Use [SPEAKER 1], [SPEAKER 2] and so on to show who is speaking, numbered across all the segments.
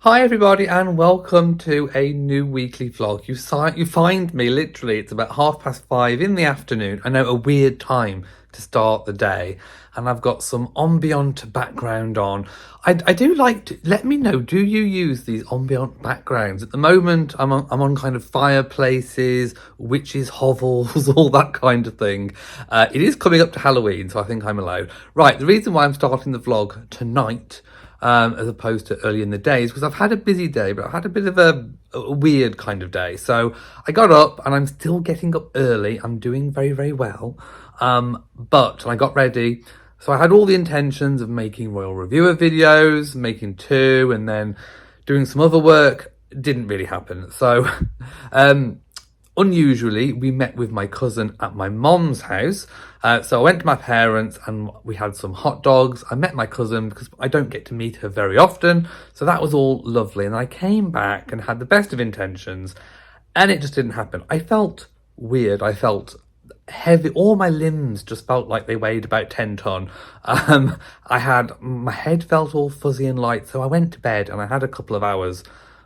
[SPEAKER 1] Hi everybody and welcome to a new weekly vlog. You find me literally, it's about 5:30 in the afternoon. I know, a weird time to start the day, and I've got some ambient background on. I do like to, let me know, do you use these ambient backgrounds? At the moment I'm on kind of fireplaces, witches' hovels, all that kind of thing. It is coming up to Halloween, so I think I'm allowed. Right, the reason why I'm starting the vlog tonight as opposed to early in the days, because I've had a busy day, but I've had a bit of a weird kind of day. So I got up and I'm still getting up early. I'm doing very, very well. But I got ready. So I had all the intentions of making Royal Reviewer videos, making 2, and then doing some other work. Didn't really happen. So unusually, we met with my cousin at my mom's house. So I went to my parents and we had some hot dogs. I met my cousin because I don't get to meet her very often. So that was all lovely. And I came back and had the best of intentions and it just didn't happen. I felt weird. I felt heavy. All my limbs just felt like they weighed about 10 ton. My head felt all fuzzy and light. So I went to bed and I had a couple of hours,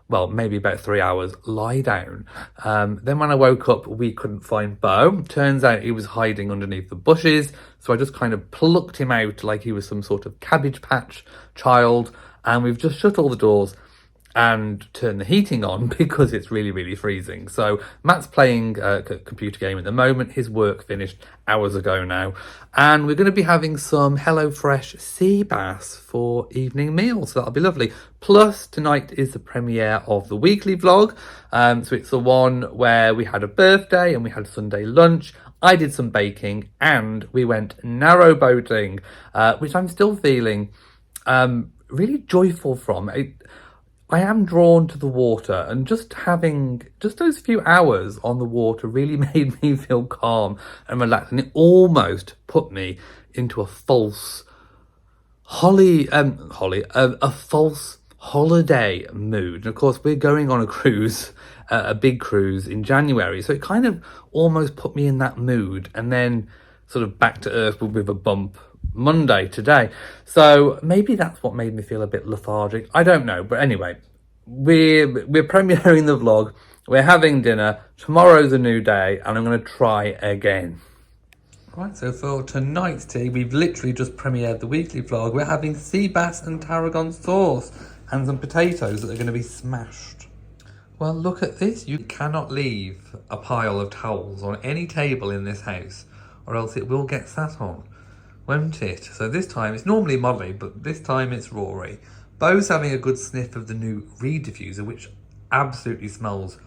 [SPEAKER 1] well, maybe about 3 hours, lie down. Then when I woke up, we couldn't find Bo. Turns out he was hiding underneath the bushes. So I just kind of plucked him out like he was some sort of Cabbage Patch child. And we've just shut all the doors and turned the heating on because it's really, really freezing. So Matt's playing a computer game at the moment. His work finished hours ago now. And we're going to be having some HelloFresh sea bass for evening meals. So that'll be lovely. Plus, tonight is the premiere of the weekly vlog. So it's the one where we had a birthday and we had Sunday lunch. I did some baking and we went narrow boating, which I'm still feeling really joyful from. I am drawn to the water, and just having those few hours on the water really made me feel calm and relaxed, and it almost put me into a false a false holiday mood. And of course, we're going on a cruise, a big cruise in January, so it kind of almost put me in that mood, and then sort of back to earth with a bump Monday today. So maybe that's what made me feel a bit lethargic. I don't know, but anyway, we're premiering the vlog. We're having dinner. Tomorrow's a new day, and I'm going to try again. Right, so for tonight's tea, we've literally just premiered the weekly vlog. We're having sea bass and tarragon sauce and some potatoes that are going to be smashed. Well, look at this. You cannot leave a pile of towels on any table in this house, or else it will get sat on, won't it? So this time, it's normally Molly, but this time it's Rory. Bo's having a good sniff of the new Reed diffuser, which absolutely smells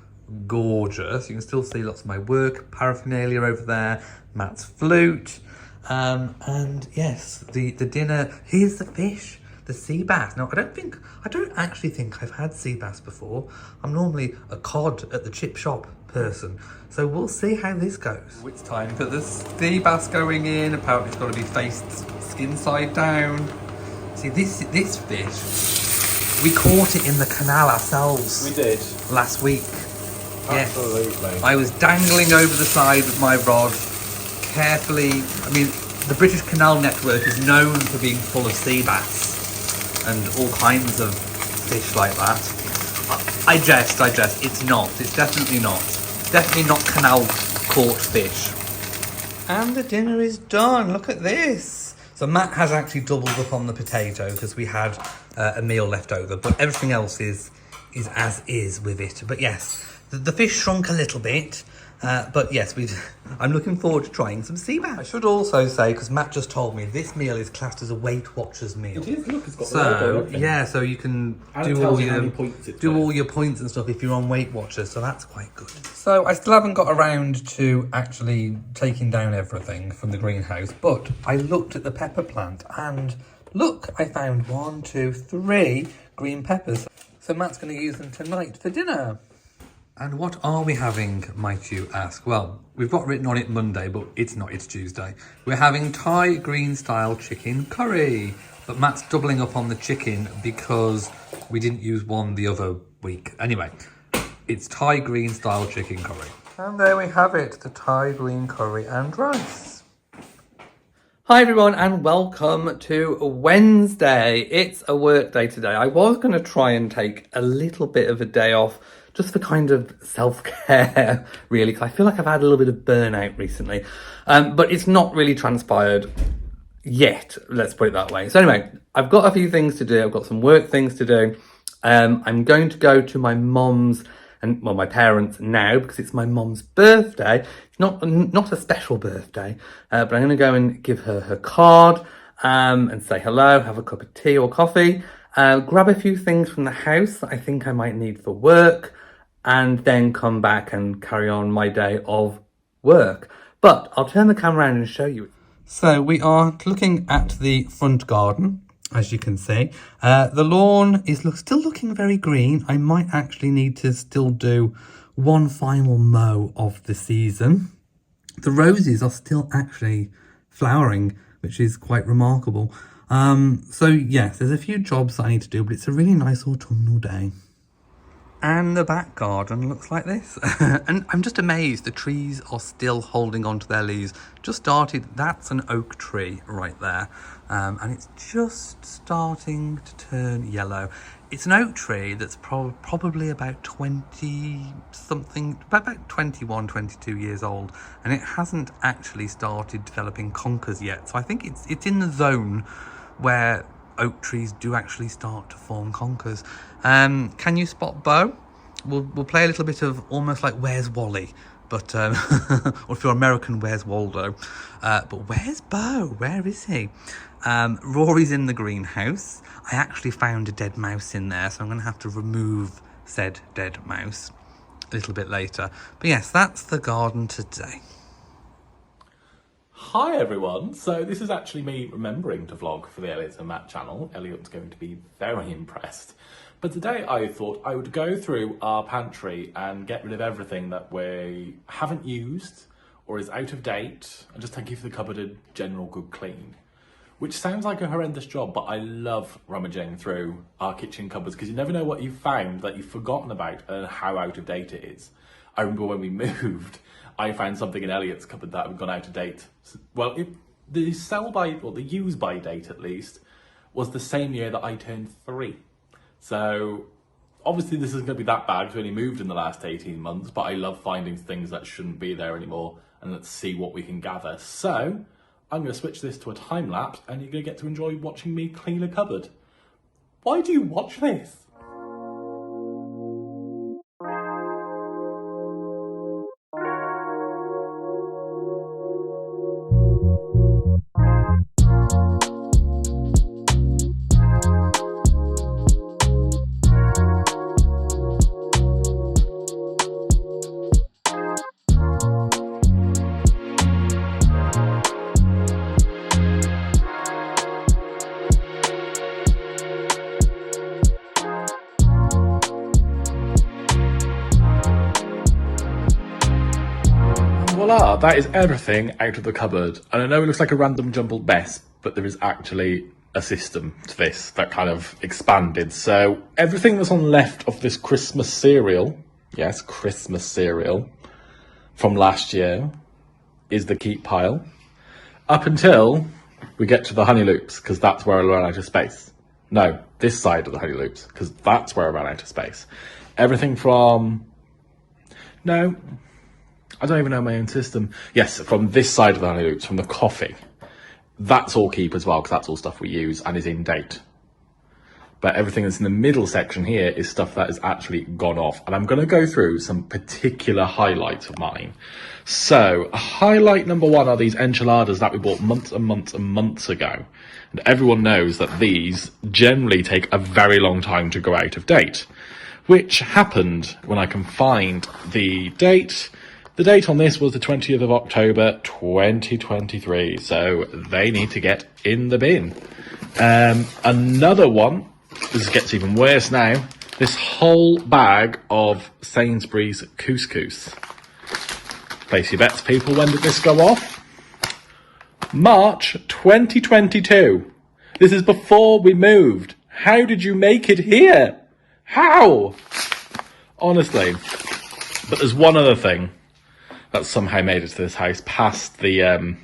[SPEAKER 1] gorgeous. You can still see lots of my work paraphernalia over there, Matt's flute, and yes, the dinner. Here's the fish, the sea bass. Now, I don't actually think I've had sea bass before. I'm normally a cod at the chip shop person, so we'll see how this goes. It's time for the sea bass going in. Apparently it's got to be faced skin side down. See, this fish, we caught it in the canal ourselves.
[SPEAKER 2] We did.
[SPEAKER 1] Last week.
[SPEAKER 2] Absolutely.
[SPEAKER 1] Yes. I was dangling over the side with my rod, carefully. I mean, the British Canal Network is known for being full of sea bass and all kinds of fish like that. I jest. It's not. It's definitely not. Definitely not canal caught fish. And the dinner is done. Look at this. So Matt has actually doubled up on the potato because we had a meal left over, but everything else is as is with it. But yes, the fish shrunk a little bit, but yes, I'm looking forward to trying some sea bass. I should also say, because Matt just told me, this meal is classed as a Weight Watchers meal.
[SPEAKER 2] It is, look, it's got the
[SPEAKER 1] So yeah, so you can do all your points and stuff if you're on Weight Watchers, so that's quite good. So I still haven't got around to actually taking down everything from the greenhouse, but I looked at the pepper plant and look, I found 1, 2, 3 green peppers. So Matt's going to use them tonight for dinner. And what are we having, might you ask? Well, we've got written on it Monday, but it's not, it's Tuesday. We're having Thai green style chicken curry. But Matt's doubling up on the chicken because we didn't use one the other week. Anyway, it's Thai green style chicken curry. And there we have it, the Thai green curry and rice. Hi everyone and welcome to Wednesday. It's a work day today. I was going to try and take a little bit of a day off just for kind of self-care really, because I feel like I've had a little bit of burnout recently. But it's not really transpired yet, let's put it that way. So anyway, I've got a few things to do. I've got some work things to do. I'm going to go to my mom's and my parents now because it's my mom's birthday. It's not a special birthday, but I'm going to go and give her her card and say hello, have a cup of tea or coffee, grab a few things from the house that I think I might need for work, and then come back and carry on my day of work. But I'll turn the camera around and show you. So we are looking at the front garden, as you can see. The lawn is still looking very green. I might actually need to still do one final mow of the season. The roses are still actually flowering, which is quite remarkable. So yes, there's a few jobs that I need to do, but it's a really nice autumnal day. And the back garden looks like this. And I'm just amazed the trees are still holding on to their leaves. Just started, that's an oak tree right there. And it's just starting to turn yellow. It's an oak tree that's probably about 20 something, about 21, 22 years old. And it hasn't actually started developing conkers yet. So I think it's in the zone where oak trees do actually start to form conkers. Can you spot Bo? We'll play a little bit of almost like Where's Wally, but or if you're American, Where's Waldo? But where's Bo? Where is he? Rory's in the greenhouse. I actually found a dead mouse in there, so I'm going to have to remove said dead mouse a little bit later. But yes, that's the garden today.
[SPEAKER 3] Hi everyone, so this is actually me remembering to vlog for the Elliot and Matt channel. Elliot's going to be very impressed. But today I thought I would go through our pantry and get rid of everything that we haven't used or is out of date and just give the cupboard a general good clean. Which sounds like a horrendous job, but I love rummaging through our kitchen cupboards because you never know what you've found that you've forgotten about and how out of date it is. I remember when we moved, I found something in Elliot's cupboard that had gone out of date. Well, the use by date at least, was the same year that I turned 3. So obviously this isn't going to be that bad because we only moved in the last 18 months, but I love finding things that shouldn't be there anymore and let's see what we can gather. So I'm going to switch this to a time lapse and you're going to get to enjoy watching me clean a cupboard. Why do you watch this? Voila, that is everything out of the cupboard. And I know it looks like a random jumbled mess, but there is actually a system to this that kind of expanded. So everything that's on left of this Christmas cereal, yes, Christmas cereal, from last year is the keep pile. Up until we get to the honey loops, because that's where I ran out of space. No, this side of the honey loops, because that's where I ran out of space. Everything from... No, I don't even know my own system. Yes, from this side of the honey loops, from the coffee. That's all keep as well, because that's all stuff we use and is in date. But everything that's in the middle section here is stuff that has actually gone off. And I'm going to go through some particular highlights of mine. So, highlight number 1 are these enchiladas that we bought months and months and months ago. And everyone knows that these generally take a very long time to go out of date. Which happened when I can find the date. The date on this was the 20th of October 2023, so they need to get in the bin. Another one, this gets even worse now, this whole bag of Sainsbury's couscous. Place your bets, people, when did this go off? March 2022. This is before we moved. How did you make it here? How? Honestly. But there's one other thing that somehow made it to this house past the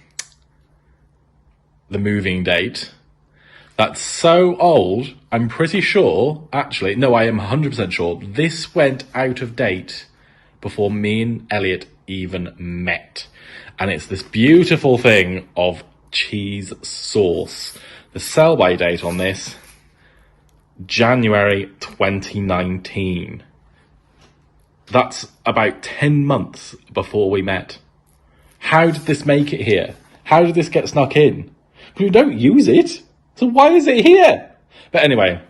[SPEAKER 3] the moving date. That's so old, I'm pretty sure, actually, no, I am 100% sure, this went out of date before me and Elliot even met. And it's this beautiful thing of cheese sauce. The sell-by date on this, January 2019. That's about 10 months before we met. How did this make it here? How did this get snuck in? We don't use it. So why is it here? But anyway,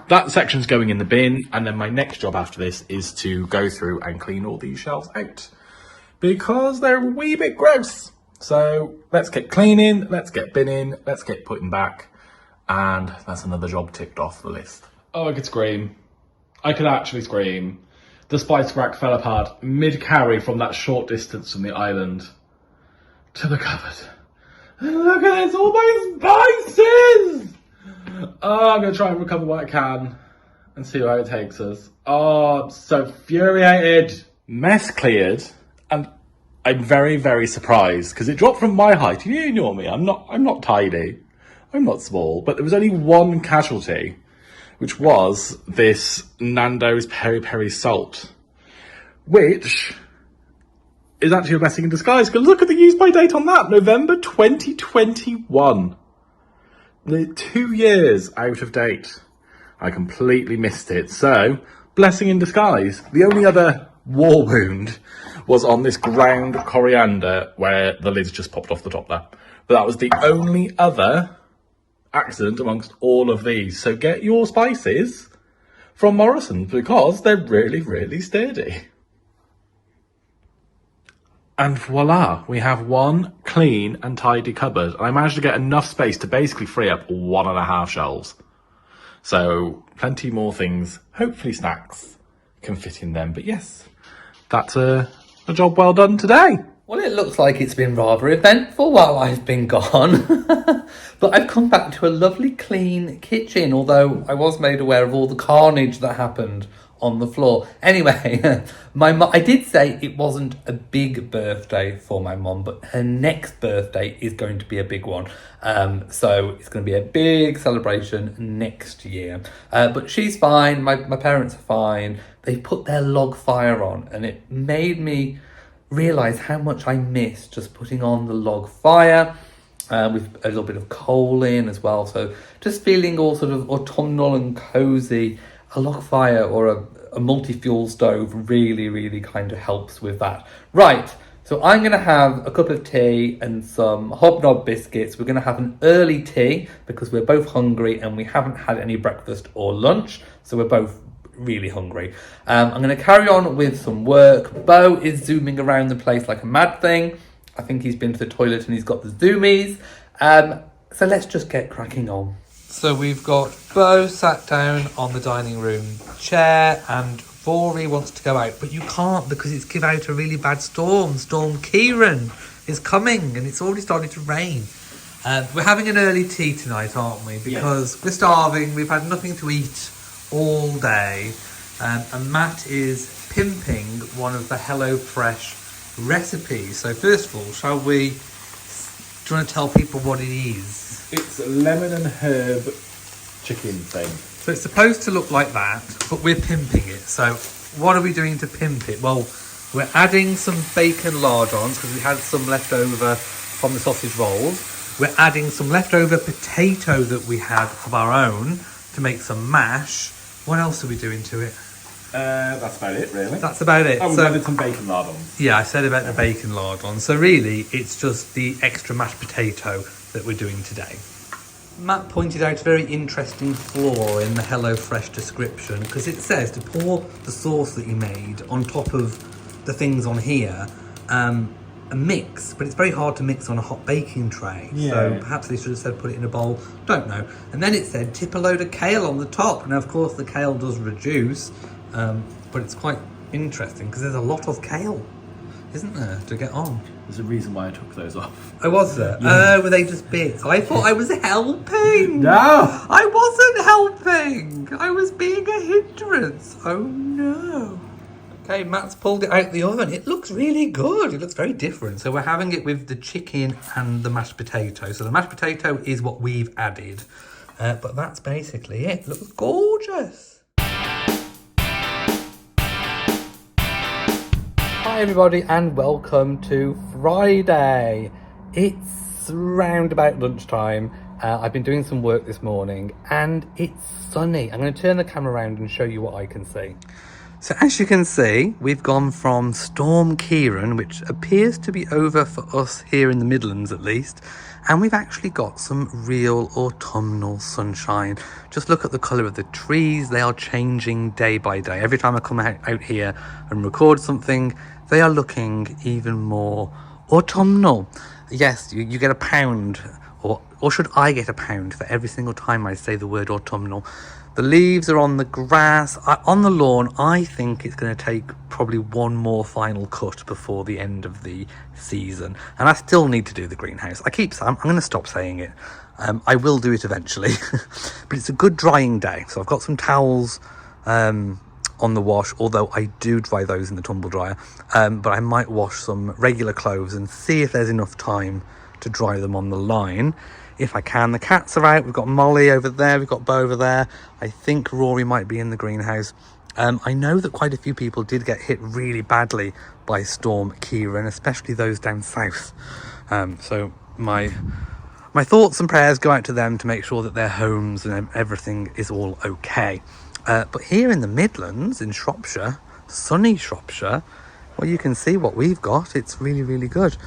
[SPEAKER 3] that section's going in the bin, and then my next job after this is to go through and clean all these shelves out because they're a wee bit gross. So let's get cleaning, let's get binning, let's get putting back, and that's another job ticked off the list. Oh, I could scream. I could actually scream. The spice rack fell apart mid-carry from that short distance from the island to the cupboard. Look at this, all my spices! Oh, I'm going to try and recover what I can and see where it takes us. Oh, I'm so infuriated. Mess cleared, and I'm very, very surprised because it dropped from my height. You know me, I'm not tidy. I'm not small, but there was only one casualty, which was this Nando's Peri Peri salt, which is actually a blessing in disguise, because look at the use by date on that, November 2021. They're 2 years out of date. I completely missed it. So, blessing in disguise. The only other war wound was on this ground coriander where the lid's just popped off the top there. But that was the only other accident amongst all of these. So get your spices from Morrison's because they're really, really sturdy. And voila, we have one clean and tidy cupboard. And I managed to get enough space to basically free up 1.5 shelves. So plenty more things, hopefully snacks, can fit in them. But yes, that's a job well done today.
[SPEAKER 1] Well, it looks like it's been rather eventful while I've been gone. But I've come back to a lovely clean kitchen, although I was made aware of all the carnage that happened on the floor. Anyway, I did say it wasn't a big birthday for my mum, but her next birthday is going to be a big one. So it's going to be a big celebration next year. But she's fine. My parents are fine. They put their log fire on, and it made me realise how much I miss just putting on the log fire with a little bit of coal in as well. So just feeling all sort of autumnal and cosy. A log fire or a multi-fuel stove really, really kind of helps with that. Right, so I'm going to have a cup of tea and some hobnob biscuits. We're going to have an early tea because we're both hungry and we haven't had any breakfast or lunch. So we're both really hungry. I'm going to carry on with some work. Bo is zooming around the place like a mad thing. I think he's been to the toilet and he's got the zoomies. So let's just get cracking on. So we've got Bo sat down on the dining room chair and Rory wants to go out, but you can't because it's give out a really bad storm. Storm Kieran is coming and it's already started to rain. We're having an early tea tonight, aren't we? Because we're starving, we've had nothing to eat all day. And Matt is pimping one of the HelloFresh recipes. So first of all, do you want to tell people what it is?
[SPEAKER 3] It's a lemon and herb chicken thing.
[SPEAKER 1] So it's supposed to look like that, but we're pimping it. So what are we doing to pimp it? Well, we're adding some bacon lardons because we had some left over from the sausage rolls. We're adding some leftover potato that we had of our own to make some mash. What else are we doing to it?
[SPEAKER 3] That's about it, really.
[SPEAKER 1] That's about it.
[SPEAKER 3] Oh, we added some bacon lardons.
[SPEAKER 1] Yeah, I said about the bacon lardons. So really, it's just the extra mashed potato that we're doing today. Matt pointed out a very interesting flaw in the HelloFresh description because it says to pour the sauce that you made on top of the things on here and mix, but it's very hard to mix on a hot baking tray.
[SPEAKER 3] Yeah.
[SPEAKER 1] So perhaps they should have said put it in a bowl. Don't know. And then it said tip a load of kale on the top. Now, of course, the kale does reduce, but it's quite interesting because there's a lot of kale, isn't there, to get on?
[SPEAKER 3] There's a reason why I took those off.
[SPEAKER 1] Oh, was there?
[SPEAKER 3] Yeah.
[SPEAKER 1] Oh, were they just bits? I thought I was helping.
[SPEAKER 3] No!
[SPEAKER 1] I wasn't helping. I was being a hindrance. Oh, no. Okay, Matt's pulled it out the oven. It looks really good. It looks very different. So we're having it with the chicken and the mashed potato. So the mashed potato is what we've added. But that's basically it. It looks gorgeous. Hi everybody and welcome to Friday. It's round about lunchtime. I've been doing some work this morning and it's sunny. I'm going to turn the camera around and show you what I can see. So as you can see, we've gone from Storm Kieran, which appears to be over for us here in the Midlands at least, and we've actually got some real autumnal sunshine. Just look at the colour of the trees. They are changing day by day. Every time I come out here and record something, they are looking even more autumnal. Yes, you get a pound, or should I get a pound for every single time I say the word autumnal? The leaves are on the grass, on the lawn. I think it's going to take probably one more final cut before the end of the season. And I still need to do the greenhouse. I'm going to stop saying it. I will do it eventually. But it's a good drying day. So I've got some towels on the wash, although I do dry those in the tumble dryer. But I might wash some regular clothes and see if there's enough time to dry them on the line. If I can. The cats are out. We've got Molly over there. We've got Bo over there. I think Rory might be in the greenhouse. I know that quite a few people did get hit really badly by Storm Kieran, especially those down south. So my thoughts and prayers go out to them to make sure that their homes and everything is all okay. But here in the Midlands, in Shropshire, sunny Shropshire, well, you can see what we've got. It's really, really good.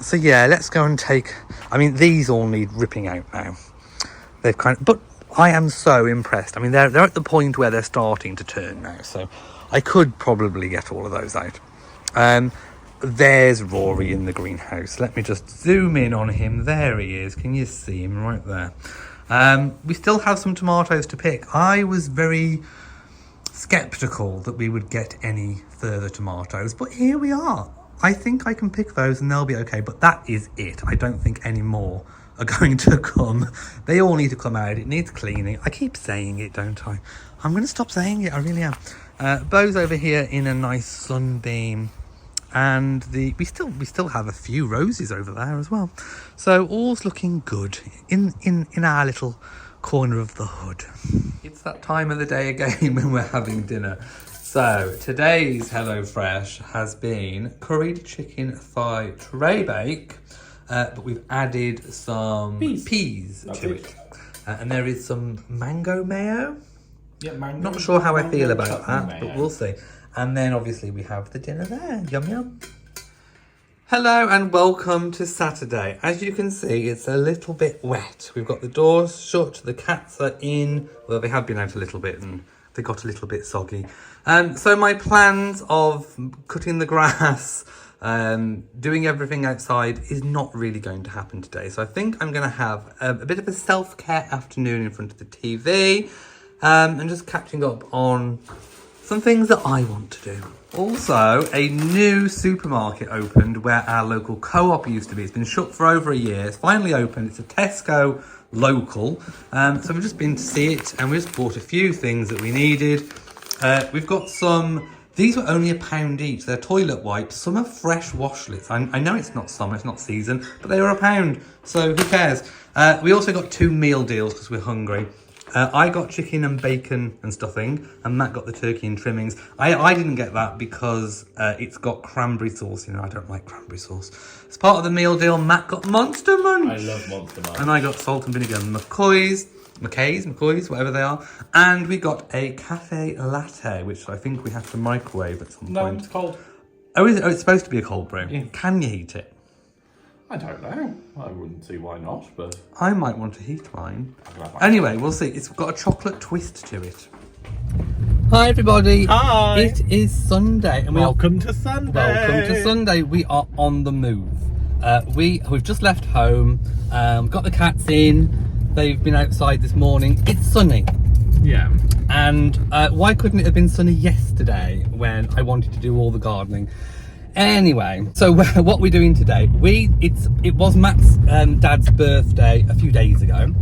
[SPEAKER 1] So yeah, let's go and take... I mean, these all need ripping out now. They've but I am so impressed. I mean, they're at the point where they're starting to turn now. So I could probably get all of those out. There's Rory in the greenhouse. Let me just zoom in on him. There he is. Can you see him right there? We still have some tomatoes to pick. I was very sceptical that we would get any further tomatoes, but here we are. I think I can pick those and they'll be okay, but that is it. I don't think any more are going to come. They all need to come out. It needs cleaning. I keep saying it, don't I? I'm going to stop saying it. I really am. Bo's over here in a nice sunbeam, and we still have a few roses over there as well. So all's looking good in our little corner of the hood. It's that time of the day again when we're having dinner. So today's HelloFresh has been curried chicken thigh tray bake, but we've added some peas to it. And there is some mango mayo.
[SPEAKER 3] Yeah, mango.
[SPEAKER 1] Not sure how I feel about that, but we'll see. And then obviously we have the dinner there. Yum yum. Hello and welcome to Saturday. As you can see, it's a little bit wet. We've got the doors shut, the cats are in. Well, they have been out a little bit and they got a little bit soggy. So my plans of cutting the grass, doing everything outside is not really going to happen today. So I think I'm going to have a bit of a self-care afternoon in front of the TV and just catching up on some things that I want to do. Also, a new supermarket opened where our local co-op used to be. It's been shut for over a year. It's finally opened. It's a Tesco local. So we've just been to see it and we just bought a few things that we needed. We've got some, these were only £1 each. They're toilet wipes. Some are fresh washlets. I know it's not summer, it's not season, but they were £1. So who cares? We also got 2 meal deals because we're hungry. I got chicken and bacon and stuffing, and Matt got the turkey and trimmings. I didn't get that because it's got cranberry sauce. You know, I don't like cranberry sauce. As part of the meal deal, Matt got Monster Munch.
[SPEAKER 3] I love Monster Munch.
[SPEAKER 1] And I got salt and vinegar and McCoy's, whatever they are. And we got a cafe latte, which I think we have to microwave at some point.
[SPEAKER 3] No, it's cold.
[SPEAKER 1] Oh, is it? Oh, it's supposed to be a cold brew.
[SPEAKER 3] Yeah.
[SPEAKER 1] Can you heat it?
[SPEAKER 3] I don't know. I wouldn't see why not, but...
[SPEAKER 1] I might want to heat mine. Anyway, we'll see. It's got a chocolate twist to it. Hi, everybody.
[SPEAKER 3] Hi.
[SPEAKER 1] It is Sunday. And
[SPEAKER 3] Welcome to Sunday.
[SPEAKER 1] Welcome to Sunday. We are on the move. We've just left home. Got the cats in. They've been outside this morning. It's sunny.
[SPEAKER 3] Yeah.
[SPEAKER 1] And why couldn't it have been sunny yesterday when I wanted to do all the gardening? Anyway, so what we're doing today, it was Matt's dad's birthday a few days ago.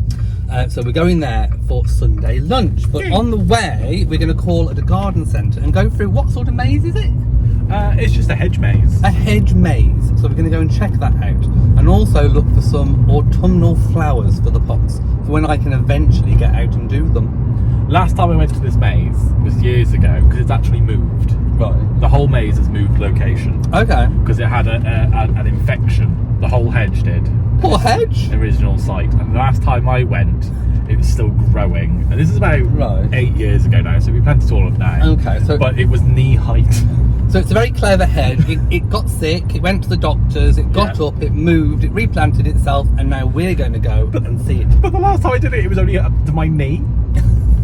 [SPEAKER 1] So we're going there for Sunday lunch. But on the way, we're going to call at a garden centre and go through, what sort of maze is it?
[SPEAKER 3] It's just a hedge maze.
[SPEAKER 1] A hedge maze. So we're going to go and check that out. And also look for some autumnal flowers for the pots, for when I can eventually get out and do them.
[SPEAKER 3] Last time I went to this maze was years ago, because it's actually moved.
[SPEAKER 1] Right.
[SPEAKER 3] The whole maze has moved location.
[SPEAKER 1] Okay.
[SPEAKER 3] Because it had an infection. The whole hedge did.
[SPEAKER 1] Poor hedge.
[SPEAKER 3] Original site. And the last time I went, it was still growing. And this is about 8 years ago now, so we planted all of now.
[SPEAKER 1] Okay, so
[SPEAKER 3] but it was knee height.
[SPEAKER 1] So it's a very clever hedge. It got sick, it went to the doctors, it got up, it moved, it replanted itself, and now we're going to go and see it.
[SPEAKER 3] But the last time I did it, it was only up to my knee.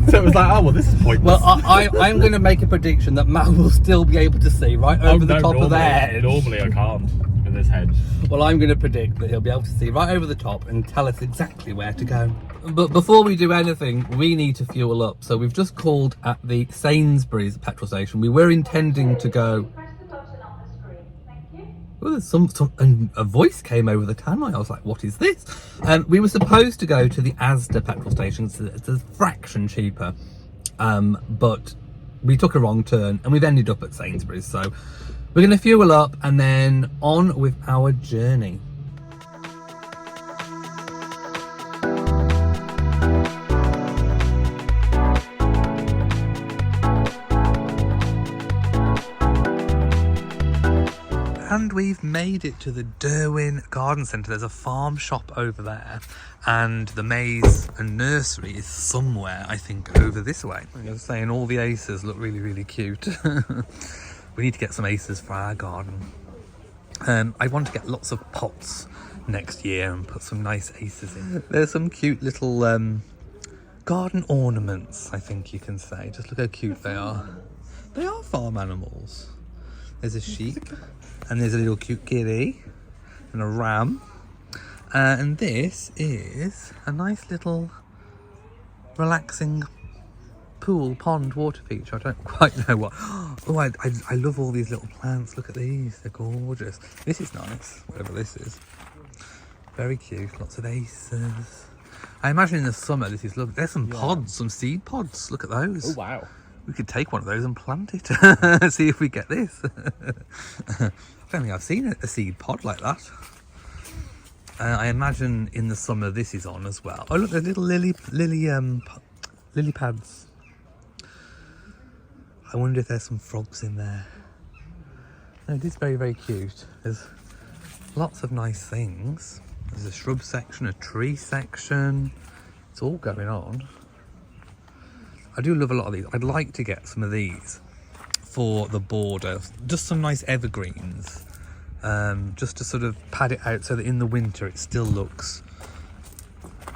[SPEAKER 3] So it was like, oh, well, this is pointless.
[SPEAKER 1] Well, I'm going to make a prediction that Matt will still be able to see right over the top of the hedge.
[SPEAKER 3] Normally I can't with this hedge.
[SPEAKER 1] Well, I'm going to predict that he'll be able to see right over the top and tell us exactly where to go. But before we do anything, we need to fuel up. So we've just called at the Sainsbury's petrol station. We were intending to go... Oh, there's and a voice came over the tannoy. I was like, what is this? And we were supposed to go to the Asda petrol station. It's a fraction cheaper. But we took a wrong turn and we've ended up at Sainsbury's. So we're going to fuel up and then on with our journey. And we've made it to the Derwin Garden Centre. There's a farm shop over there, and the maze and nursery is somewhere, I think, over this way. I was saying all the aces look really, really cute. We need to get some aces for our garden. I want to get lots of pots next year and put some nice aces in. There's some cute little garden ornaments, I think you can say. Just look how cute they are. They are farm animals. There's a sheep. And there's a little cute kitty and a ram. And this is a nice little relaxing pool, pond, water feature. I don't quite know what. Oh, I love all these little plants. Look at these. They're gorgeous. This is nice, whatever this is. Very cute. Lots of aces. I imagine in the summer this is lovely. There's some pods, some seed pods. Look at those.
[SPEAKER 3] Oh, wow.
[SPEAKER 1] We could take one of those and plant it. See if we get this. I don't think I've seen a seed pod like that. I imagine in the summer this is on as well. Oh look, there's little lily pads. I wonder if there's some frogs in there. No, it is very, very cute. There's lots of nice things. There's a shrub section, a tree section. It's all going on. I do love a lot of these. I'd like to get some of these for the border. Just some nice evergreens. Just to sort of pad it out so that in the winter it still looks,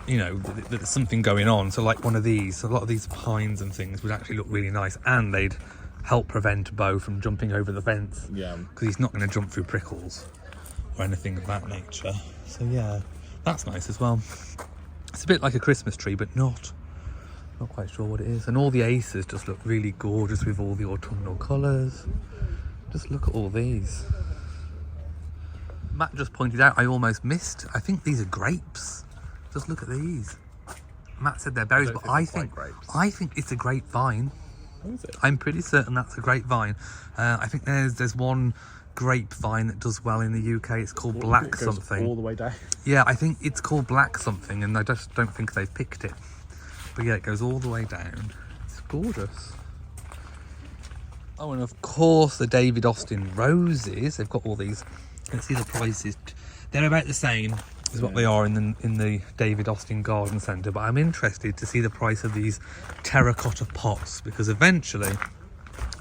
[SPEAKER 1] you know, that there's something going on. So like one of these, a lot of these pines and things would actually look really nice, and they'd help prevent Bo from jumping over the fence. Yeah. Because he's not going to jump through prickles or anything of that nature. So yeah, that's nice as well. It's a bit like a Christmas tree, but not quite sure what it is. And all the aces just look really gorgeous with all the autumnal colours. Just look at all these. Matt just pointed out I almost missed. I think these are grapes. Just look at these. Matt said they're berries, but I think it's a grapevine.
[SPEAKER 3] What is it?
[SPEAKER 1] I'm pretty certain that's a grapevine. I think there's one grapevine that does well in the UK. It's called Black something.
[SPEAKER 3] All the way down.
[SPEAKER 1] Yeah, I think it's called Black something, and I just don't think they've picked it. But yeah, it goes all the way down. It's gorgeous. Oh, and of course the David Austin roses. They've got all these. Let's see the prices. They're about the same as what they are in the David Austin Garden Centre. But I'm interested to see the price of these terracotta pots, because eventually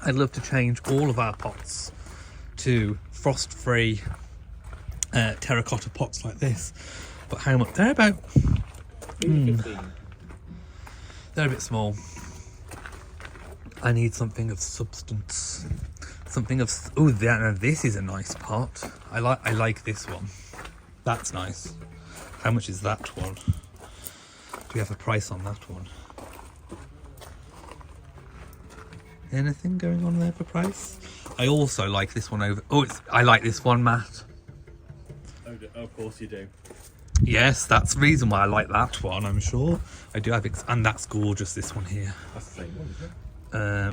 [SPEAKER 1] I'd love to change all of our pots to frost-free terracotta pots like this. But how much? They're about... They're a bit small. I need something of substance. Something of... Oh, this is a nice pot. I like this one. That's nice. How much is that one? Do we have a price on that one? Anything going on there for price? I also like this one over... Oh, I like this one, Matt.
[SPEAKER 3] Oh, of course you do.
[SPEAKER 1] Yes, that's the reason why I like that one, I'm sure. I do have, and that's gorgeous, this one here.
[SPEAKER 3] That's the same one, isn't it?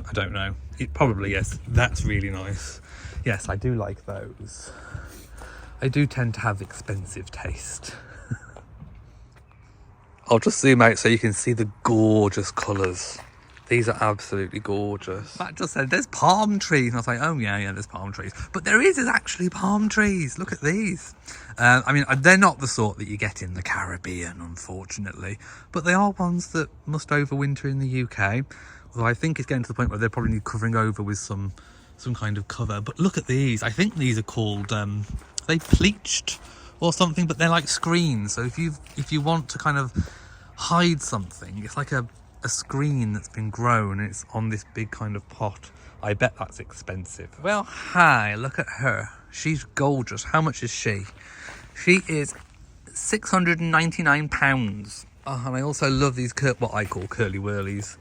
[SPEAKER 1] I don't know. It probably, yes, that's really nice. Yes, I do like those. I do tend to have expensive taste. I'll just zoom out so you can see the gorgeous colours. These are absolutely gorgeous. Matt just said there's palm trees. And I was like, oh yeah, there's palm trees. But there's actually palm trees. Look at these. I mean, they're not the sort that you get in the Caribbean, unfortunately. But they are ones that must overwinter in the UK. Although I think it's getting to the point where they're probably need covering over with some kind of cover. But look at these. I think these are called, they pleached or something, but they're like screens. So if you want to kind of hide something, it's like a screen that's been grown and it's on this big kind of pot. I bet that's expensive. Well, hi, look at her. She's gorgeous. How much is she? She is £699. Oh, and I also love these what I call curly whirlies.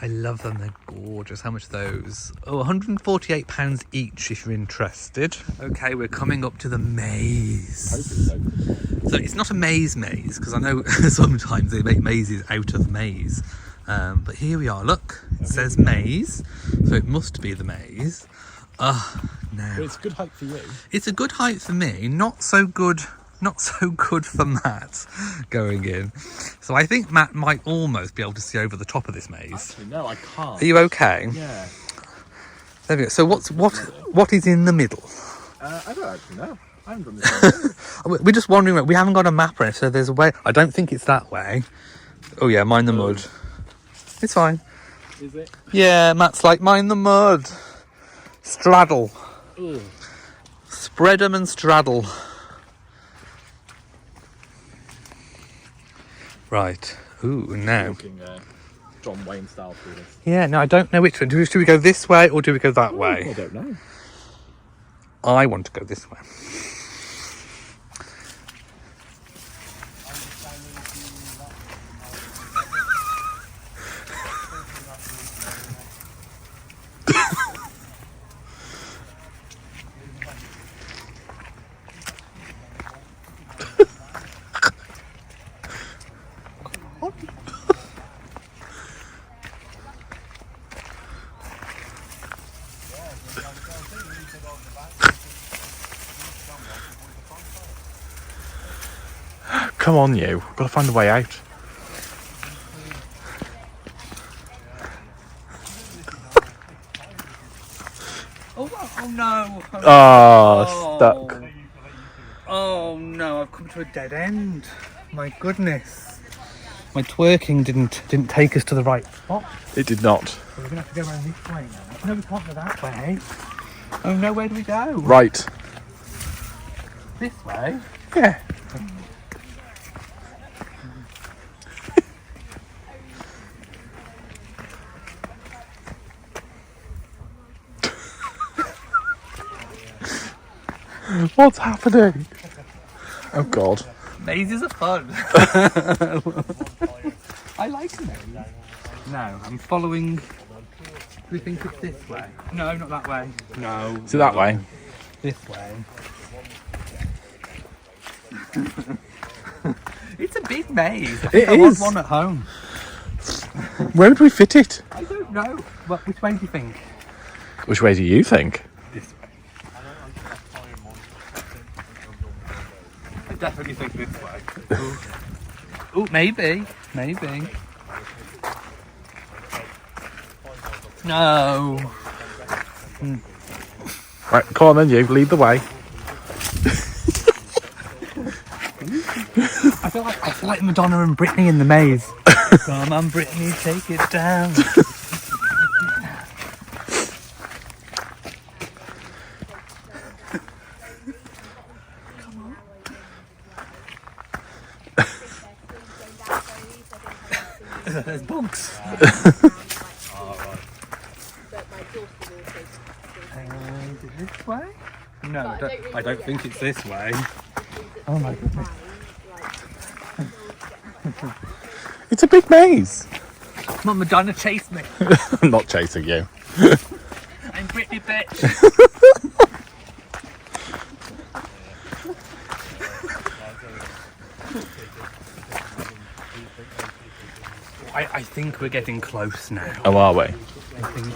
[SPEAKER 1] I love them, they're gorgeous. How much are those? Oh, £148 each if you're interested. Okay, we're coming up to the maze. So it's not a maze, because I know sometimes they make mazes out of maize. But here we are, look, it says maze, so it must be the maze. No.
[SPEAKER 3] But it's a good height for you.
[SPEAKER 1] It's a good height for me, not so good for Matt going in. So I think Matt might almost be able to see over the top of this maze.
[SPEAKER 3] Actually, no, I can't.
[SPEAKER 1] Are you okay?
[SPEAKER 3] Yeah.
[SPEAKER 1] There we go. So what is in the middle?
[SPEAKER 3] I don't actually know. I haven't done this.
[SPEAKER 1] We're just wondering, we haven't got a map on it, so there's a way. I don't think it's that way. Oh yeah, mind the mud. It's fine.
[SPEAKER 3] Is it?
[SPEAKER 1] Yeah, Matt's like, mind the mud. Straddle.
[SPEAKER 3] Ugh.
[SPEAKER 1] Spread 'em and straddle. Right. Ooh, now.
[SPEAKER 3] Looking, John Wayne style through this.
[SPEAKER 1] Yeah, no, I don't know which one. Do we go this way or do we go that way?
[SPEAKER 3] I don't know.
[SPEAKER 1] I want to go this way.
[SPEAKER 3] Come on, you. We've got to find a way out.
[SPEAKER 1] Oh no.
[SPEAKER 3] Oh, stuck.
[SPEAKER 1] Oh no, I've come to a dead end. My goodness. My twerking didn't take us to the right spot.
[SPEAKER 3] It did not.
[SPEAKER 1] So we're gonna have to go around this way now. No, we can't go that way. Oh no, where do we go?
[SPEAKER 3] Right.
[SPEAKER 1] This way?
[SPEAKER 3] Yeah. What's happening? Oh God.
[SPEAKER 1] Mazes are fun. I like them. No, I'm following. Do we think it's this way? No, not that way. No.
[SPEAKER 3] Is it that way?
[SPEAKER 1] This way. It's a big maze. I want one at home.
[SPEAKER 3] Where would we fit it?
[SPEAKER 1] I don't know. Which way do you think?
[SPEAKER 3] Which way do you think?
[SPEAKER 1] This way. I definitely think this way. Oh, maybe. No.
[SPEAKER 3] Right, come on then, you lead the way.
[SPEAKER 1] I feel like Madonna and Britney in the maze. Come on, Britney, take it down. There's bunks. Is it this way? No, I don't think it's this way. Oh my goodness.
[SPEAKER 3] It's a big maze.
[SPEAKER 1] Come on, Madonna, chase me.
[SPEAKER 3] I'm not chasing you.
[SPEAKER 1] I'm Britney, bitch. I think we're getting close now.
[SPEAKER 3] Oh, are we?
[SPEAKER 1] I think.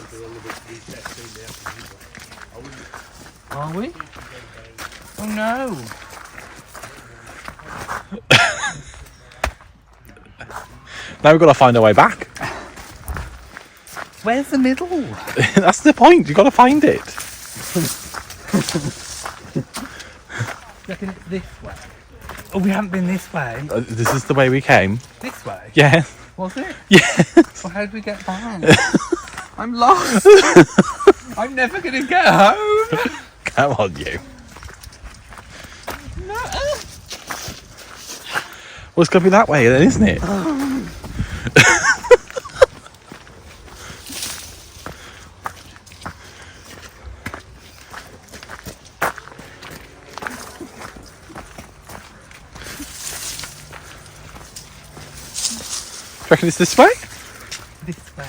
[SPEAKER 1] Are we? Oh no!
[SPEAKER 3] Now we've got to find our way back.
[SPEAKER 1] Where's the middle?
[SPEAKER 3] That's the point. You've got to find it.
[SPEAKER 1] Reckon it's this way. Oh, we haven't been this way.
[SPEAKER 3] This is the way we came.
[SPEAKER 1] This way?
[SPEAKER 3] Yeah.
[SPEAKER 1] Was it?
[SPEAKER 3] Yeah.
[SPEAKER 1] Well, how did we get back? I'm lost. I'm never going to get home.
[SPEAKER 3] Come on, you.
[SPEAKER 1] No.
[SPEAKER 3] Well, it's got to be that way then, isn't it? Do you reckon it's this way?
[SPEAKER 1] This way?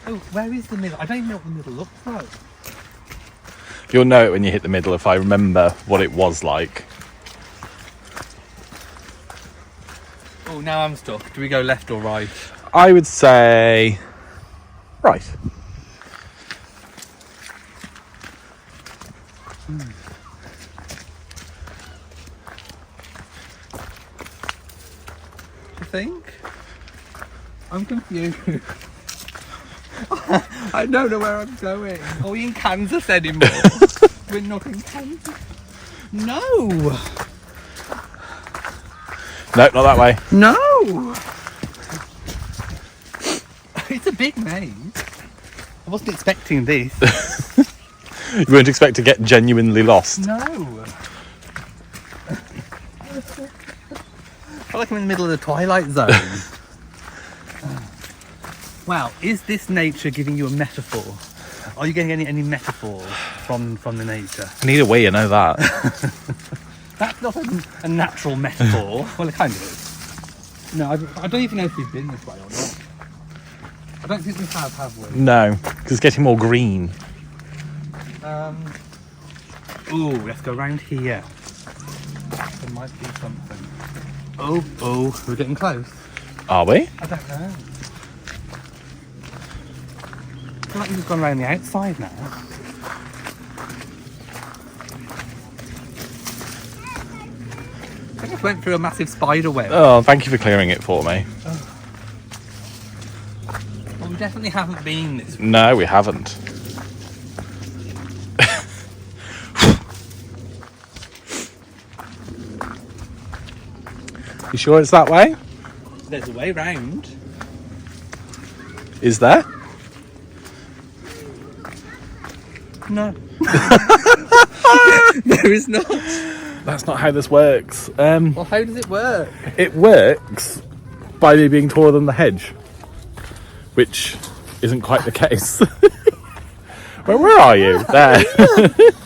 [SPEAKER 1] Oh, where is the middle? I don't even know what the middle looks like.
[SPEAKER 3] You'll know it when you hit the middle if I remember what it was like.
[SPEAKER 1] Oh, now I'm stuck. Do we go left or right?
[SPEAKER 3] I would say... Right.
[SPEAKER 1] I think. I'm confused. I don't know where I'm going. Are we in Kansas anymore? We're not in Kansas. No!
[SPEAKER 3] No, not that way.
[SPEAKER 1] No! It's a big maze. I wasn't expecting this.
[SPEAKER 3] You weren't expect to get genuinely lost.
[SPEAKER 1] No! I feel like I'm in the middle of the Twilight Zone. Wow, is this nature giving you a metaphor? Are you getting any metaphors from the nature?
[SPEAKER 3] I need a wee, I know that.
[SPEAKER 1] That's not a natural metaphor. Well, it kind of is. No, I don't even know if we've been this way or not. I don't think we have we?
[SPEAKER 3] No, because it's getting more green.
[SPEAKER 1] Ooh, let's go around here. There might be something. Oh, we're getting close.
[SPEAKER 3] Are we?
[SPEAKER 1] I don't know. I feel like we've gone around the outside now. I just went through a massive spider web.
[SPEAKER 3] Oh, thank you for clearing it for me.
[SPEAKER 1] Well, we definitely haven't been this way.
[SPEAKER 3] No, we haven't. You sure it's that way?
[SPEAKER 1] There's a way round.
[SPEAKER 3] Is there?
[SPEAKER 1] No. There is not.
[SPEAKER 3] That's not how this works.
[SPEAKER 1] Well, how does it work?
[SPEAKER 3] It works by me being taller than the hedge, which isn't quite the case. Where are you? There.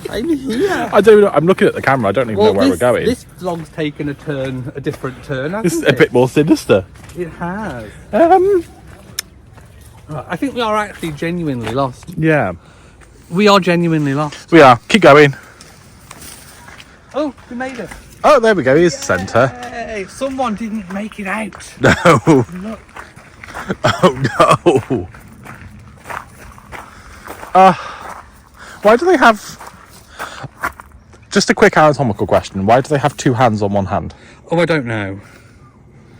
[SPEAKER 1] I'm here.
[SPEAKER 3] I don't even know. I'm looking at the camera. I don't even know where we're going.
[SPEAKER 1] This vlog's taken a different turn, hasn't
[SPEAKER 3] It's
[SPEAKER 1] it?
[SPEAKER 3] a bit more sinister.
[SPEAKER 1] It has. Right, I think we are actually genuinely lost.
[SPEAKER 3] Yeah.
[SPEAKER 1] We are genuinely lost.
[SPEAKER 3] We are. Keep going.
[SPEAKER 1] Oh, we made it.
[SPEAKER 3] Oh, there we go. Here's the centre.
[SPEAKER 1] Hey, someone didn't make it out.
[SPEAKER 3] No.
[SPEAKER 1] Look.
[SPEAKER 3] Oh, no. Why do they have... Just a quick anatomical question. Why do they have two hands on one hand?
[SPEAKER 1] Oh, I don't know.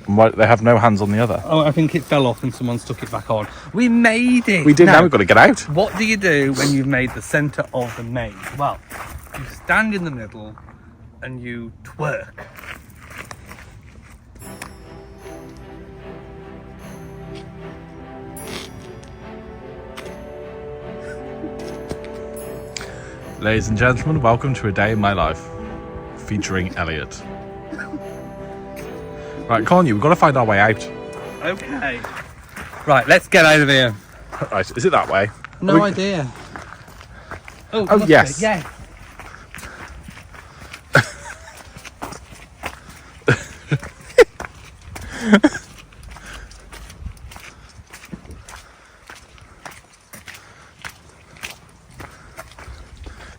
[SPEAKER 3] And why do they have no hands on the other?
[SPEAKER 1] Oh, I think it fell off and someone stuck it back on. We made it.
[SPEAKER 3] We did. Now we've got to get out.
[SPEAKER 1] What do you do when you've made the centre of the maze? Well, you stand in the middle and you twerk.
[SPEAKER 3] Ladies and gentlemen, welcome to A Day in My Life, featuring Elliot. Right, come on, we've got to find our way out.
[SPEAKER 1] Okay. Right, let's get out of here.
[SPEAKER 3] Right, is it that way?
[SPEAKER 1] No idea. Oh,
[SPEAKER 3] Oh,
[SPEAKER 1] must
[SPEAKER 3] yes.
[SPEAKER 1] be, yes.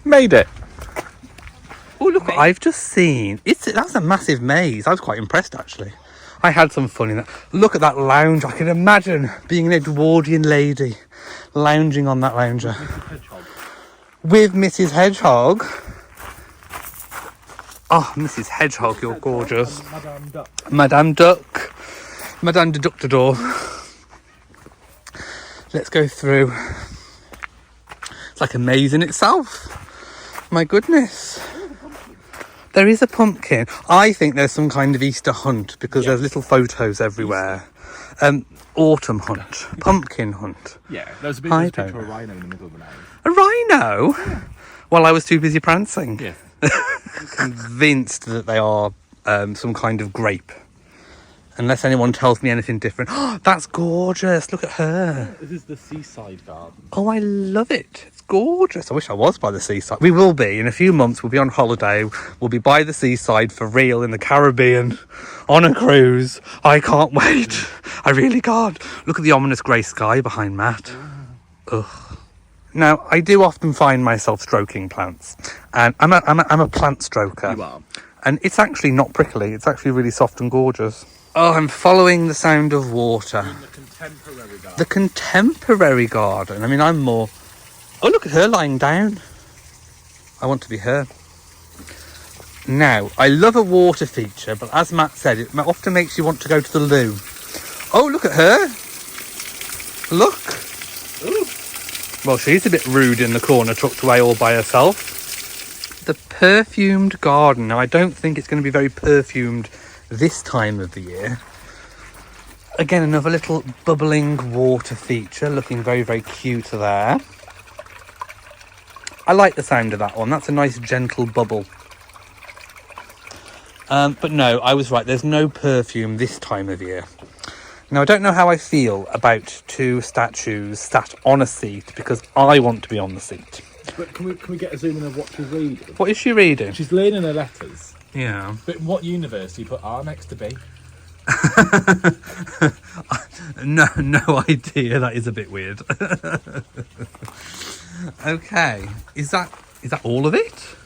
[SPEAKER 3] Made it.
[SPEAKER 1] Oh, look, I've just seen, that's a massive maze. I was quite impressed, actually. I had some fun in that. Look at that lounge. I can imagine being an Edwardian lady lounging on that lounger. With Mrs. Hedgehog. Oh, Mrs. Hedgehog, you're gorgeous.
[SPEAKER 2] Madame Duck.
[SPEAKER 1] Madame Duck. Madame de Ductador. Let's go through. It's like a maze in itself. My goodness. There is a pumpkin. I think there's some kind of Easter hunt because there's little photos everywhere. Autumn hunt. Pumpkin hunt.
[SPEAKER 3] Yeah, there's a
[SPEAKER 1] big
[SPEAKER 3] picture of a rhino in the middle of the night.
[SPEAKER 1] A rhino? Yeah. Well, I was too busy prancing.
[SPEAKER 3] Yeah.
[SPEAKER 1] Convinced that they are some kind of grape. Unless anyone tells me anything different. Oh, that's gorgeous. Look at her.
[SPEAKER 3] This is the seaside garden.
[SPEAKER 1] Oh, I love it. It's gorgeous. I wish I was by the seaside. We will be. In a few months, we'll be on holiday. We'll be by the seaside for real in the Caribbean on a cruise. I can't wait. I really can't. Look at the ominous grey sky behind Matt. Ugh. Now, I do often find myself stroking plants. And I'm a plant stroker.
[SPEAKER 3] You are.
[SPEAKER 1] And it's actually not prickly. It's actually really soft and gorgeous. Oh, I'm following the sound of water.
[SPEAKER 3] In the contemporary garden.
[SPEAKER 1] The contemporary garden. I mean, I'm more... Oh, look at her lying down. I want to be her. Now, I love a water feature, but as Matt said, it often makes you want to go to the loo. Oh, look at her. Look. Ooh. Well, she's a bit rude in the corner, tucked away all by herself. The perfumed garden. Now, I don't think it's going to be very perfumed this time of the year. Again, another little bubbling water feature, looking very, very cute there. I like the sound of that one. That's a nice gentle bubble. But no, I was right. There's no perfume this time of year. Now, I don't know how I feel about two statues sat on a seat because I want to be on the seat.
[SPEAKER 3] But can we get a zoom in of what she's reading?
[SPEAKER 1] What is she reading?
[SPEAKER 3] She's learning her letters.
[SPEAKER 1] Yeah.
[SPEAKER 3] But in what universe do you put R next to B?
[SPEAKER 1] No idea. That is a bit weird. Okay, is that all of it?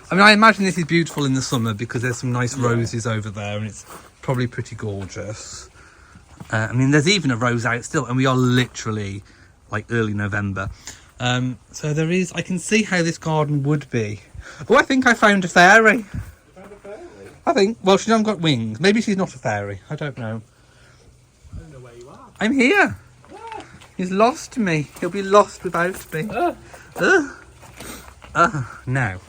[SPEAKER 1] I mean, I imagine this is beautiful in the summer because there's some nice roses over there and it's probably pretty gorgeous. I mean, there's even a rose out still, and we are literally like early November. So there is. I can see how this garden would be. Oh, I think I found a fairy.
[SPEAKER 3] You found a fairy?
[SPEAKER 1] I think. Well, she hasn't got wings. Maybe she's not a fairy. I don't know.
[SPEAKER 3] I don't know where you are.
[SPEAKER 1] I'm here. Ah. He's lost me. He'll be lost without me. Now,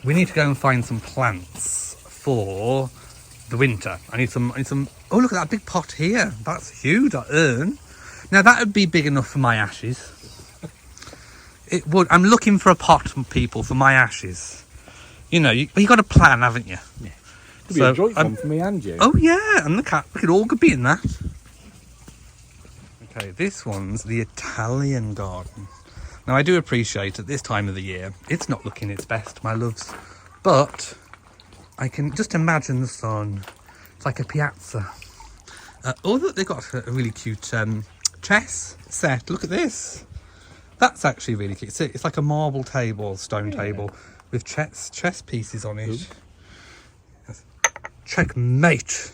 [SPEAKER 1] we need to go and find some plants for the winter. I need some. Oh, look at that big pot here. That's huge. That urn. Now that would be big enough for my ashes. It would. I'm looking for a pot, people, for my ashes. You know, you got a plan, haven't you?
[SPEAKER 3] Yeah. Could be a joint one for me and you.
[SPEAKER 1] Oh yeah, and the cat. We could all be in that. Okay, this one's the Italian garden. Now I do appreciate at this time of the year, it's not looking its best, my loves. But I can just imagine the sun. It's like a piazza. Oh, look, they've got a really cute chess set. Look at this. That's actually really cute. It's like a marble table, stone table, with chess pieces on it. Yes. Checkmate.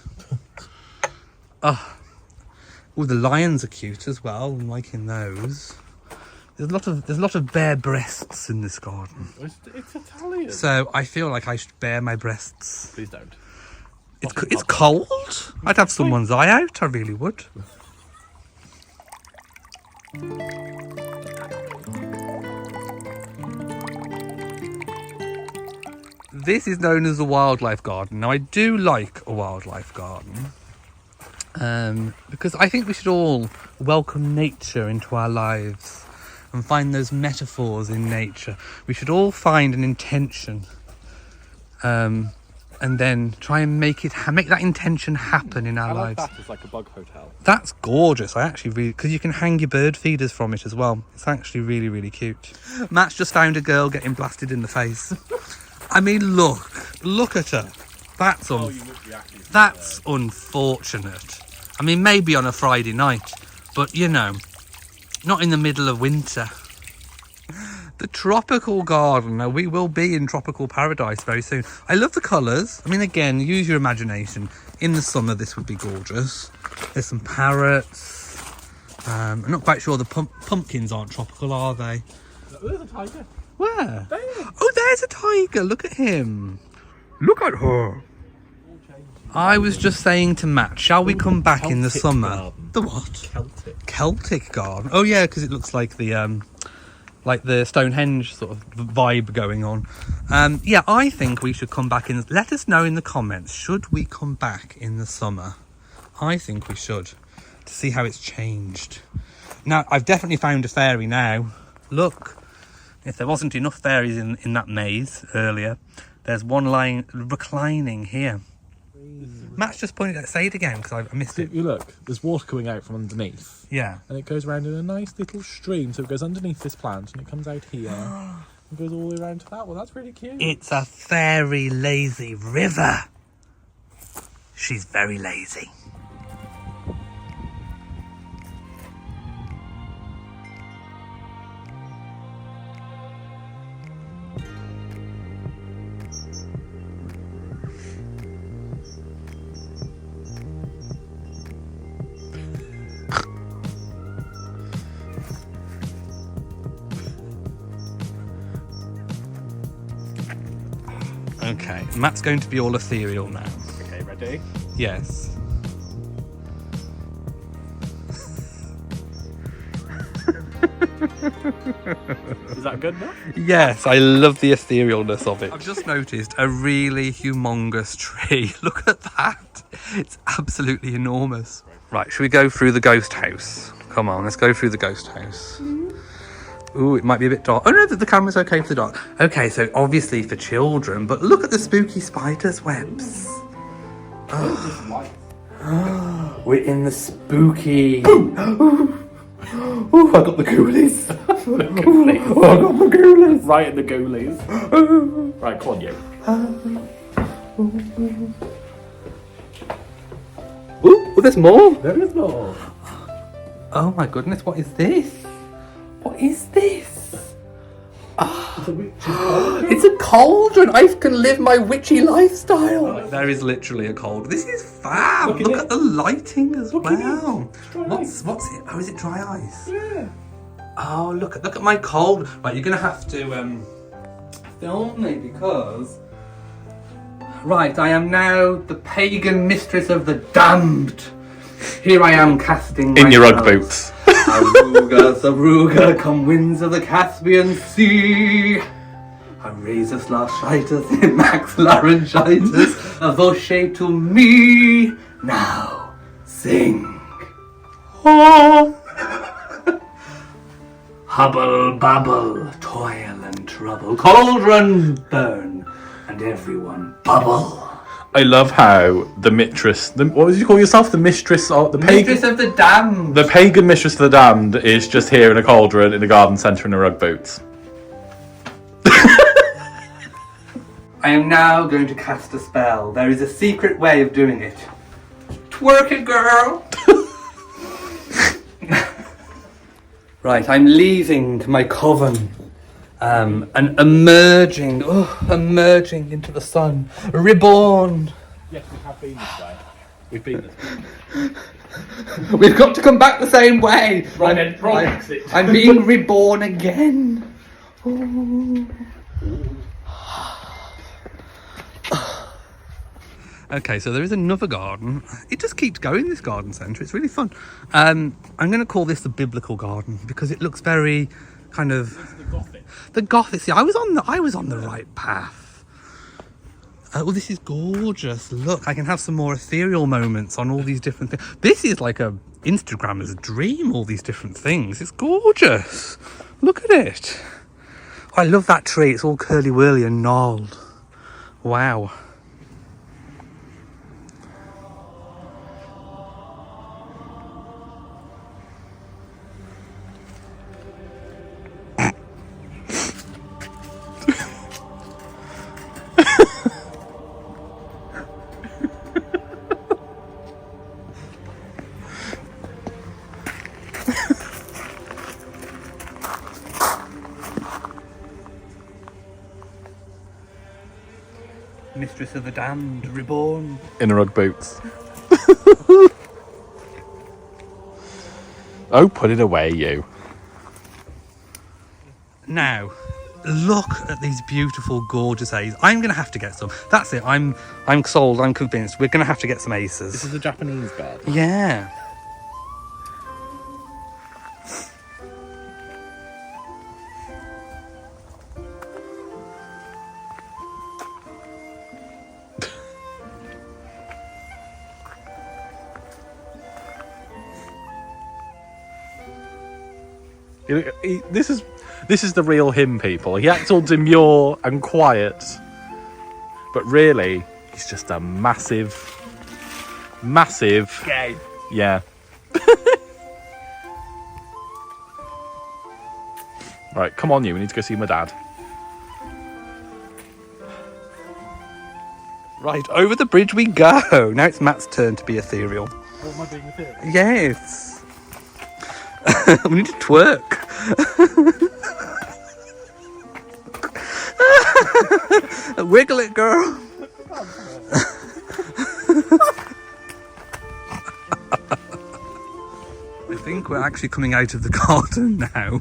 [SPEAKER 1] Oh, the lions are cute as well. I'm liking those. There's a lot of bare breasts in this garden.
[SPEAKER 3] It's Italian.
[SPEAKER 1] So I feel like I should bare my breasts.
[SPEAKER 3] Please don't.
[SPEAKER 1] It's cold. I'd have someone's eye out. I really would. This is known as a wildlife garden. Now I do like a wildlife garden because I think we should all welcome nature into our lives and find those metaphors in nature. We should all find an intention and then try and make that intention happen in our lives.
[SPEAKER 3] That is like a bug hotel.
[SPEAKER 1] That's gorgeous. I actually really, because you can hang your bird feeders from it as well. It's actually really, really cute. Matt's just found a girl getting blasted in the face. I mean, look at her. That's unfortunate. I mean, maybe on a Friday night, but you know, not in the middle of winter. The tropical garden. Now, we will be in tropical paradise very soon. I love the colours. I mean, again, use your imagination. In the summer, this would be gorgeous. There's some parrots. I'm not quite sure the pumpkins aren't tropical, are they?
[SPEAKER 3] There's a tiger.
[SPEAKER 1] Where?
[SPEAKER 3] There.
[SPEAKER 1] Oh, there's a tiger. Look at him. Look at her. I was just saying to Matt, shall we come back in the
[SPEAKER 3] Celtic
[SPEAKER 1] summer?
[SPEAKER 3] garden.
[SPEAKER 1] The what?
[SPEAKER 3] Celtic.
[SPEAKER 1] Celtic garden. Oh yeah, because it looks like the Stonehenge sort of vibe going on. Yeah, I think we should come back in. Let us know in the comments. Should we come back in the summer? I think we should, to see how it's changed. Now, I've definitely found a fairy now. Look, if there wasn't enough fairies in that maze earlier, there's one lying reclining here. Matt's just pointed out. Say it again because I missed it.
[SPEAKER 3] You look, there's water coming out from underneath.
[SPEAKER 1] Yeah.
[SPEAKER 3] And it goes around in a nice little stream. So it goes underneath this plant and it comes out here. And goes all the way around to that one. That's really cute.
[SPEAKER 1] It's a very lazy river. She's very lazy. Okay, Matt's going to be all ethereal now.
[SPEAKER 3] Okay, ready?
[SPEAKER 1] Yes.
[SPEAKER 3] Is that good enough?
[SPEAKER 1] Yes, I love the etherealness of it. I've just noticed a really humongous tree. Look at that. It's absolutely enormous. Right, should we go through the ghost house? Come on, let's go through the ghost house. Ooh, it might be a bit dark. Oh no, the camera's okay for the dark. Okay, so obviously for children, but look at the spooky spider's webs. Oh. We're in the spooky. Ooh, I got the ghoulies. Oh, I got the ghoulies.
[SPEAKER 3] Right in the ghoulies. Right, come on, you.
[SPEAKER 1] Ooh, there's more.
[SPEAKER 3] There is more.
[SPEAKER 1] Oh my goodness, what is this? What is this? It's a cauldron. I can live my witchy lifestyle. There is literally a cauldron. This is fab. Look at the lighting as well. What's it? Oh, is it dry ice?
[SPEAKER 3] Yeah.
[SPEAKER 1] Oh, look at my cold. Right, you're gonna have to film me because. Right, I am now the pagan mistress of the damned. Here I am casting
[SPEAKER 3] In
[SPEAKER 1] my
[SPEAKER 3] your Ugg
[SPEAKER 1] spells.
[SPEAKER 3] boots.
[SPEAKER 1] Aruga, Sabruga, come winds of the Caspian Sea. Aresus laryngitis, max laryngitis, avoce to me. Now, sing. Hubble, bubble, toil and trouble, cauldron burn, and everyone bubble.
[SPEAKER 3] I love how the mistress, what did you call yourself? The mistress of the pagan?
[SPEAKER 1] Mistress of the damned.
[SPEAKER 3] The pagan mistress of the damned is just here in a cauldron in a garden centre in her Ugg boots.
[SPEAKER 1] I am now going to cast a spell. There is a secret way of doing it. Twerk it, girl! Right, I'm leaving my coven. And emerging into the sun. Reborn.
[SPEAKER 3] Yes, we have been this way. We've been this way.
[SPEAKER 1] We've got to come back the same way.
[SPEAKER 3] Wrong exit.
[SPEAKER 1] I'm being reborn again. Ooh. Okay, so there is another garden. It just keeps going, this garden centre. It's really fun. I'm going to call this the biblical garden because it looks very kind of the Gothic. See, I was on the right path. Oh, this is gorgeous. Look, I can have some more ethereal moments on all these different things. This is like a Instagrammer's dream, all these different things. It's gorgeous. Look at it. Oh, I love that tree. It's all curly-whirly and gnarled. Wow. Mistress of the Damned, reborn.
[SPEAKER 3] In Ugg boots. Oh, put it away, you.
[SPEAKER 1] Now, look at these beautiful, gorgeous A's. I'm going to have to get some. That's it. I'm sold. I'm convinced. We're going to have to get some Aces.
[SPEAKER 3] This is a Japanese bed.
[SPEAKER 1] Yeah.
[SPEAKER 3] This is the real him, people. He acts all demure and quiet, but really, he's just a massive
[SPEAKER 1] Gay.
[SPEAKER 3] yeah. Right, come on, you. We need to go see my dad.
[SPEAKER 1] Right, over the bridge we go. Now it's Matt's turn to be ethereal.
[SPEAKER 3] What am I being ethereal?
[SPEAKER 1] Yes. We need to twerk. Wiggle it, girl. I think we're actually coming out of the garden now.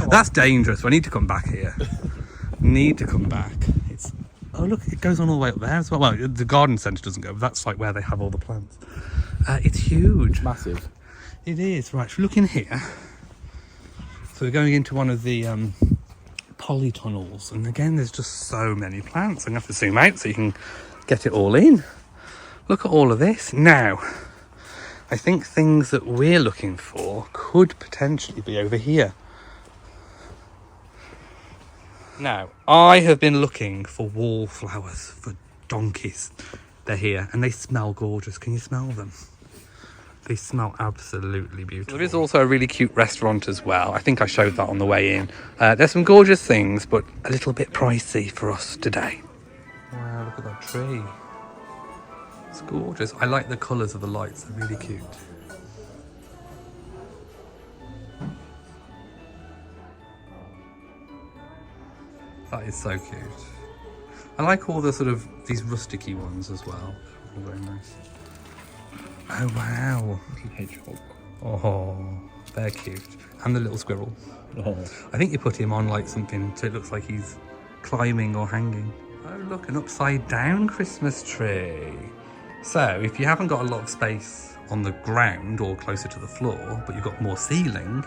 [SPEAKER 1] That's dangerous. I need to come back here. Need to come back. It's oh look, it goes on all the way up there as well. Well, the garden centre doesn't go, but that's like where they have all the plants. It's huge.
[SPEAKER 3] Massive.
[SPEAKER 1] It is. Right, so look in here. So we're going into one of the polytunnels, and again there's just so many plants. I'm going to have to zoom out so you can get it all in. Look at all of this. Now, I think things that we're looking for could potentially be over here. Now, I have been looking for wallflowers for donkeys. They're here, and they smell gorgeous. Can you smell them? They smell absolutely beautiful. There is also a really cute restaurant as well. I think I showed that on the way in. There's some gorgeous things, but a little bit pricey for us today. Wow, look at that tree. It's gorgeous. I like the colours of the lights. They're really cute. That is so cute. I like all the sort of these rusticy ones as well. All very nice. Oh wow.
[SPEAKER 3] Little hedgehog.
[SPEAKER 1] Oh, they're cute. And the little squirrel.
[SPEAKER 3] Oh.
[SPEAKER 1] I think you put him on like something so it looks like he's climbing or hanging. Oh look, an upside down Christmas tree. So if you haven't got a lot of space on the ground or closer to the floor, but you've got more ceiling,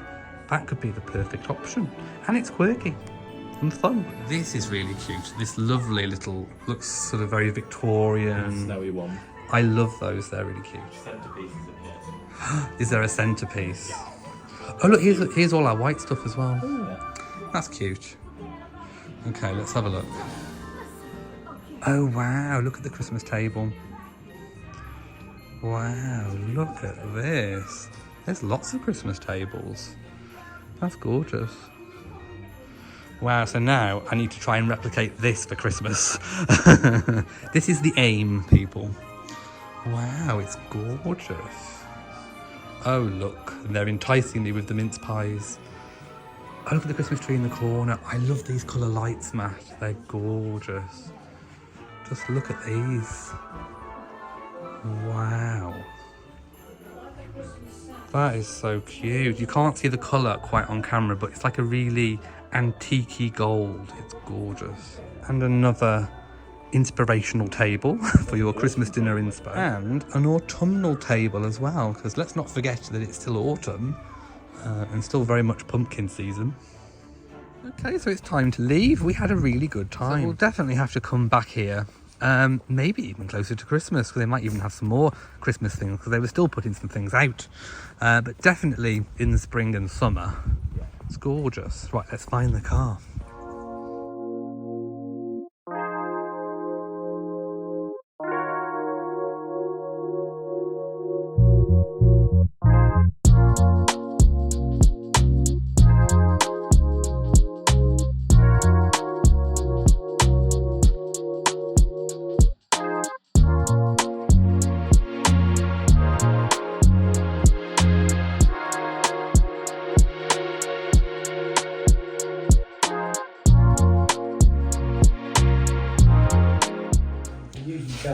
[SPEAKER 1] that could be the perfect option. And it's quirky and fun. This is really cute. This lovely little, looks sort of very Victorian.
[SPEAKER 3] Snowy one.
[SPEAKER 1] I love those, they're really cute.
[SPEAKER 3] Centerpieces in here.
[SPEAKER 1] Is there a centerpiece? Yeah. Oh look, here's all our white stuff as well.
[SPEAKER 3] Yeah.
[SPEAKER 1] That's cute. Okay, let's have a look. Oh wow, look at the Christmas table. Wow, look at this. There's lots of Christmas tables. That's gorgeous. Wow, so now I need to try and replicate this for Christmas. This is the aim, people. Wow, it's gorgeous. Oh look, they're enticing me with the mince pies. Oh, look at the Christmas tree in the corner. I love these colour lights, Matt. They're gorgeous. Just look at these. Wow. That is so cute. You can't see the colour quite on camera, but it's like a really antique-y gold. It's gorgeous. And another inspirational table for your Christmas dinner inspo. And an autumnal table as well, because let's not forget that it's still autumn and still very much pumpkin season. Okay, so it's time to leave. We had a really good time. So we'll definitely have to come back here. Maybe even closer to Christmas, because they might even have some more Christmas things, because they were still putting some things out. But definitely in the spring and summer. It's gorgeous. Right, let's find the car.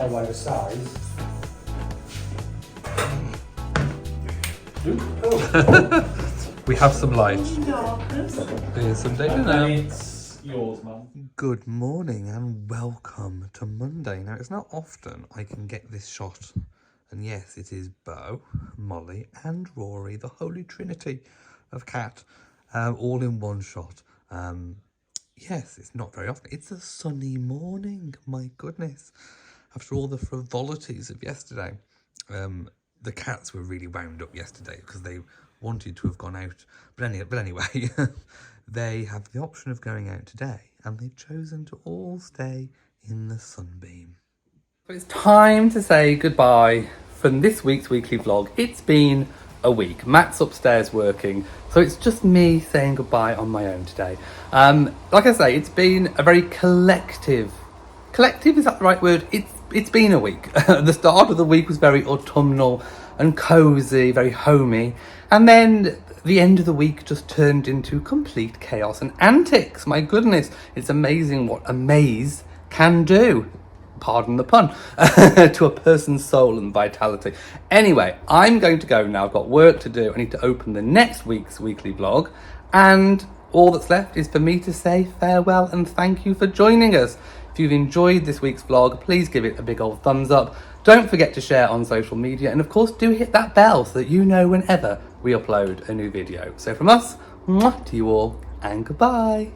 [SPEAKER 2] by the size.
[SPEAKER 1] We have some light. Here's some data now.
[SPEAKER 3] It's yours, man.
[SPEAKER 1] Good morning and welcome to Monday. Now, it's not often I can get this shot. And yes, it is Bo, Molly and Rory, the holy trinity of cat, all in one shot. Yes, it's not very often. It's a sunny morning, my goodness. After all the frivolities of yesterday, the cats were really wound up yesterday because they wanted to have gone out. But anyway, they have the option of going out today and they've chosen to all stay in the sunbeam. So it's time to say goodbye from this week's weekly vlog. It's been a week. Matt's upstairs working, so it's just me saying goodbye on my own today. Like I say, it's been a very collective, is that the right word? It's been a week. The start of the week was very autumnal and cozy, very homey, and then the end of the week just turned into complete chaos and antics. My goodness, it's amazing what a maze can do, pardon the pun, to a person's soul and vitality. Anyway, I'm going to go now. I've got work to do. I need to open the next week's weekly vlog, and all that's left is for me to say farewell and thank you for joining us. If you've enjoyed this week's vlog, please give it a big old thumbs up. Don't forget to share on social media, and of course do hit that bell so that you know whenever we upload a new video. So from us, mwah, to you all, and goodbye.